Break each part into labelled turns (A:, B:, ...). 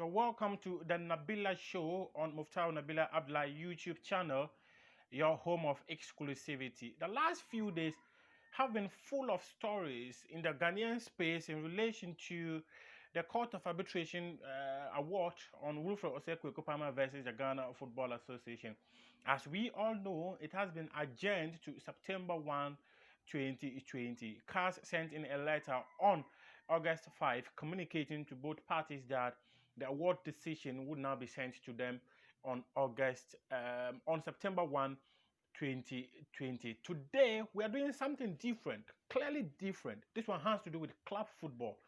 A: Kotoko. Welcome to the Nabila Show on Muftar Nabila Abdullah YouTube channel, your home of exclusivity. The last few days have been full of stories in the Ghanaian space in relation to the Court of Arbitration award on Otumfour Osei Tutu II versus the Ghana Football Association. As we all know, it has been adjourned to September 1, 2020. CAS sent in a letter on August 5, communicating to both parties that the award decision would now be sent to them on September 1, 2020. Today, we are doing something different, clearly different. This one has to do with club football.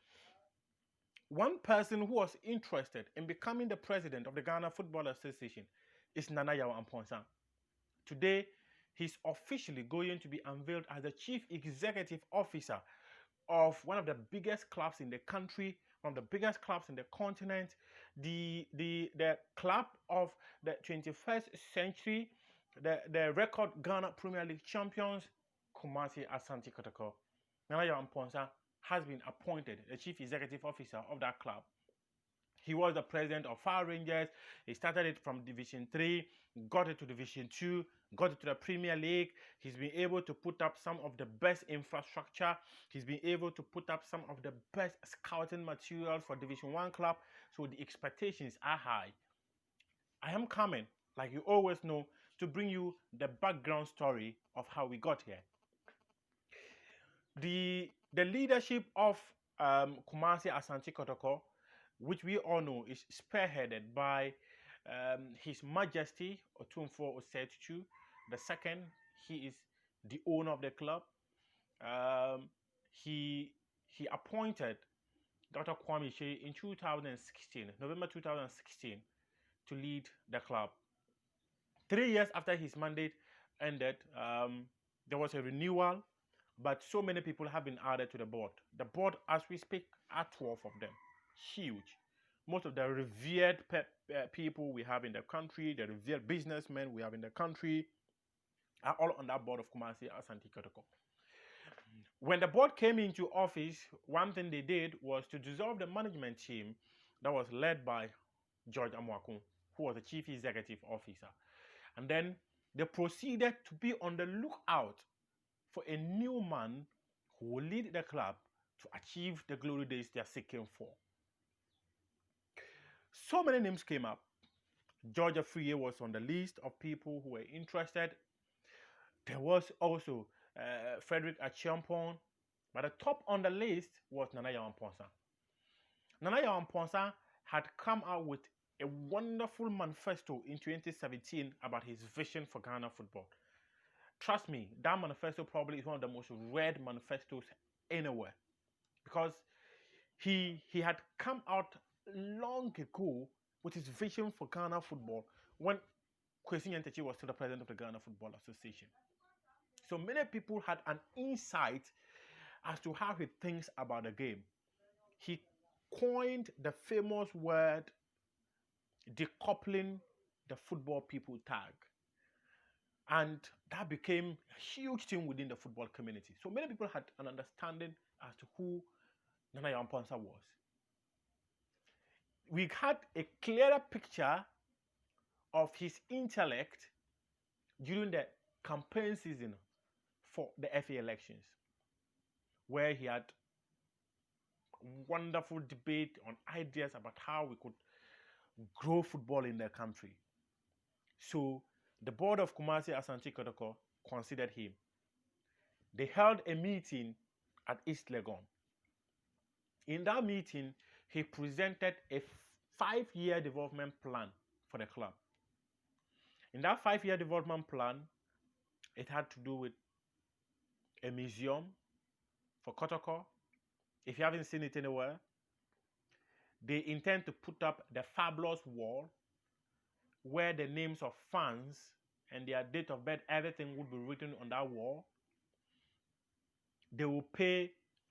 A: One person who was interested in becoming the president of the Ghana Football Association is Nana Yaw Amponsah. Today, he's officially going to be unveiled as the chief executive officer of one of the biggest clubs in the country, one of the biggest clubs in the continent, the club of the 21st century, the record Ghana Premier League champions, Kumasi Asante Kotoko. Nana Yaw Amponsah has been appointed the chief executive officer of that club. He was the president of Phar Rangers. He started it from Division 3, got it to Division 2, got it to the Premier League. He's been able to put up some of the best infrastructure. He's been able to put up some of the best scouting material for Division 1 club. So the expectations are high. I am coming, like you always know, to bring you the background story of how we got here. The leadership of Kumasi Asante Kotoko, which we all know is spearheaded by His Majesty Otumfour Osei Tutu II. He is the owner of the club. He appointed Dr. Kwame Shea in 2016, November 2016, to lead the club. 3 years after his mandate ended, there was a renewal, but so many people have been added to the board. The board, as we speak, are 12 of them. Huge. Most of the revered people we have in the country, the revered businessmen we have in the country, are all on that board of Kumasi Asante Kotoko. When the board came into office, one thing they did was to dissolve the management team that was led by George Amoako, who was the chief executive officer. And then they proceeded to be on the lookout for a new man who will lead the club to achieve the glory days they are seeking for. So many names came up. George Amoako was on the list of people who were interested. There was also Frederick Achiampong, but the top on the list was Nana Yaw Amponsah. Nana Yaw Amponsah had come out with a wonderful manifesto in 2017 about his vision for Ghana football. Trust me, that manifesto probably is one of the most read manifestos anywhere, because he had come out long ago with his vision for Ghana football when Kwesi Nyantakyi was still the president of the Ghana Football Association. So many people had an insight as to how he thinks about the game. He coined the famous word decoupling the football people tag. And that became a huge thing within the football community. So many people had an understanding as to who Nana Yaw Amponsah was. We had a clearer picture of his intellect during the campaign season for the FA elections, where he had wonderful debate on ideas about how we could grow football in the country. So the board of Kumasi Asante Kotoko considered him. They held a meeting at East Legon. In that meeting, he presented a 5-year development plan for the club. In that 5-year development plan, it had to do with a museum for Kotoko. If you haven't seen it anywhere, they intend to put up the fabulous wall where the names of fans and their date of birth, everything would be written on that wall. They will pay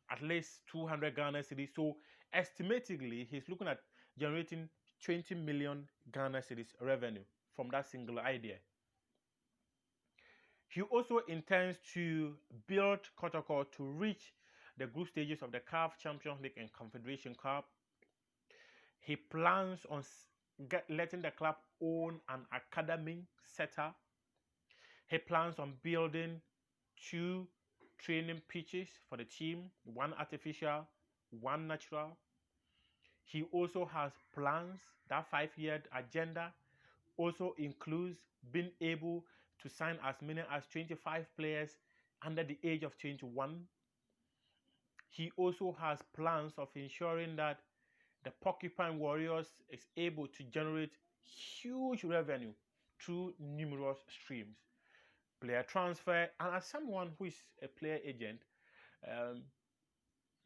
A: at least 200 Ghana cedis. So estimatingly, he's looking at generating 20 million Ghana cedis revenue from that single idea. He also intends to build Kotoko to reach the group stages of the CAF Champions League and Confederation Cup. He plans on letting the club own an academy center. He plans on building 2 training pitches for the team, 1 artificial, 1 natural. He also has plans. That 5-year agenda also includes being able to sign as many as 25 players under the age of 21. He also has plans of ensuring that the Porcupine Warriors is able to generate huge revenue through numerous streams. Player transfer, and as someone who is a player agent,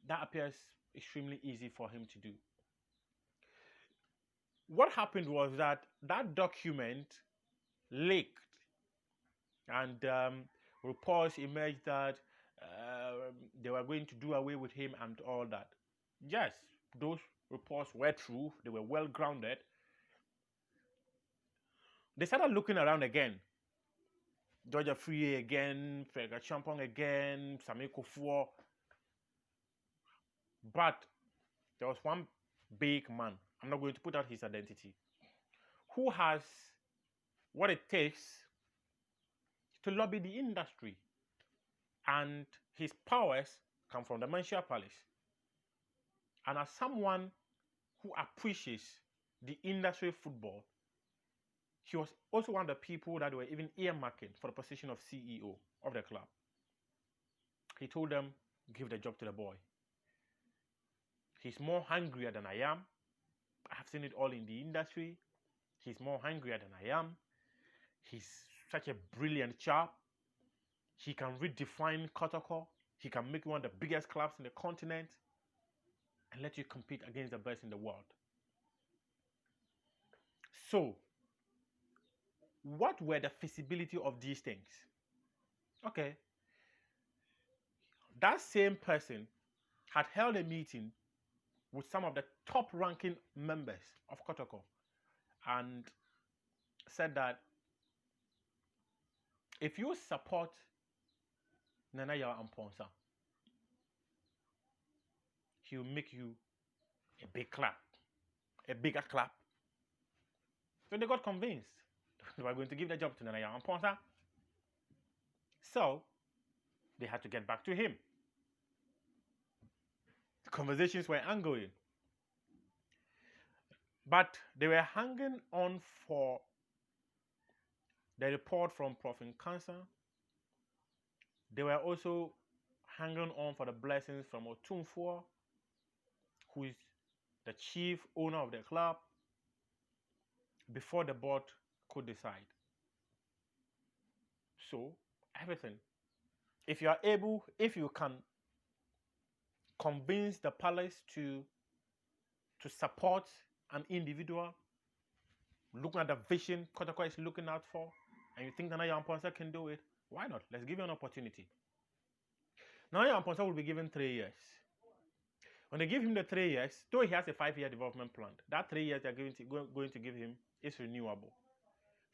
A: that appears extremely easy for him to do. What happened was that document leaked, and reports emerged that they were going to do away with him and all that. Yes, those reports were true. They were well grounded. They started looking around again. George Amoako again, Phar Rangers again, Otumfour. But there was one big man, I'm not going to put out his identity, who has what it takes to lobby the industry. And his powers come from the Manchester Palace. And as someone who appreciates the industry of football, he was also one of the people that were even earmarking for the position of CEO of the club. He told them, give the job to the boy. He's more hungrier than I am. I have seen it all in the industry. He's more hungrier than I am. He's such a brilliant chap. He can redefine Kotoko. He can make one of the biggest clubs in the continent and let you compete against the best in the world. So, what were the feasibility of these things? Okay. That same person had held a meeting with some of the top-ranking members of Kotoko and said that if you support Nana Yaw Amponsah, he will make you a big clap, a bigger clap. So they got convinced they were going to give the job to Nana Yaw Amponsah. So they had to get back to him. The conversations were ongoing. But they were hanging on for the report from Prophet Cancer. They were also hanging on for the blessings from Otumfour, who is the chief owner of the club, before the board could decide. So, everything. If you can convince the palace to support an individual, looking at the vision Kotoko is looking out for, and you think Nana Yaw Amponsah can do it, why not? Let's give you an opportunity. Nana Yaw Amponsah will be given 3 years. When they give him the 3 years, though he has a 5-year development plan, that 3 years they're going to give him is renewable.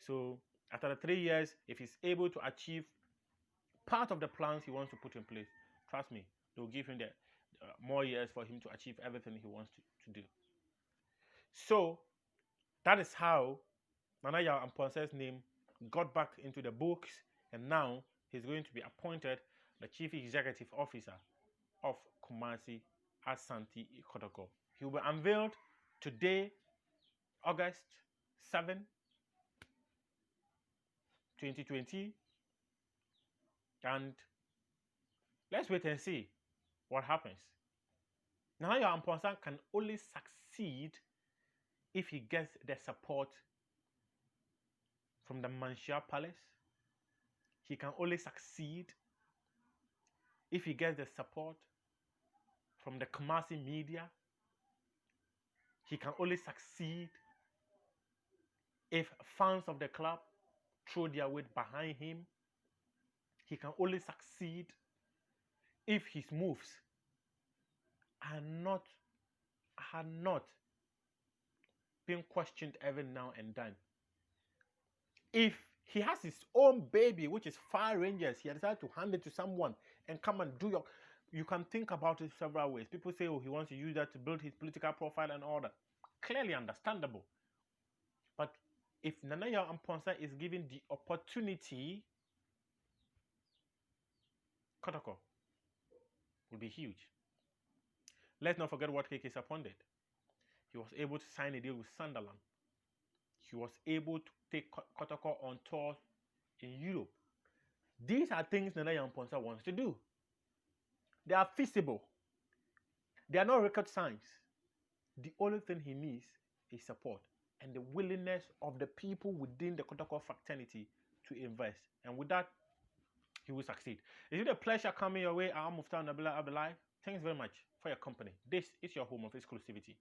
A: So after the 3 years, if he's able to achieve part of the plans he wants to put in place, trust me, they'll give him the more years for him to achieve everything he wants to do. So that is how Nana Yaw Amponsah's name got back into the books, and now he's going to be appointed the Chief Executive Officer of Kumasi Asante Kotoko. He will be unveiled today, August 7, 2020. And let's wait and see what happens. Nana Yaw Amponsah can only succeed if he gets the support from the Manchester Palace. He can only succeed if he gets the support from the Kumasi media. He can only succeed if fans of the club throw their weight behind him. He can only succeed if his moves are not being questioned every now and then. If he has his own baby, which is Phar Rangers, he decided to hand it to someone and come and do you can think about it several ways. People say, oh, he wants to use that to build his political profile and all that. clearly understandable. But if Nana Yaw Amponsah is given the opportunity, Kotoko will be huge. Let's not forget what KK Sapon did. He was able to sign a deal with Sunderland. He was able to take Kotoko on tour in Europe. These are things Nana Yaw Amponsah wants to do. They are feasible. They are not rocket science. The only thing he needs is support and the willingness of the people within the Kotoko fraternity to invest. And with that, he will succeed. It's been a pleasure coming your way. I'm Muftau Nabila Abdullahi. Thanks very much for your company. This is your home of exclusivity.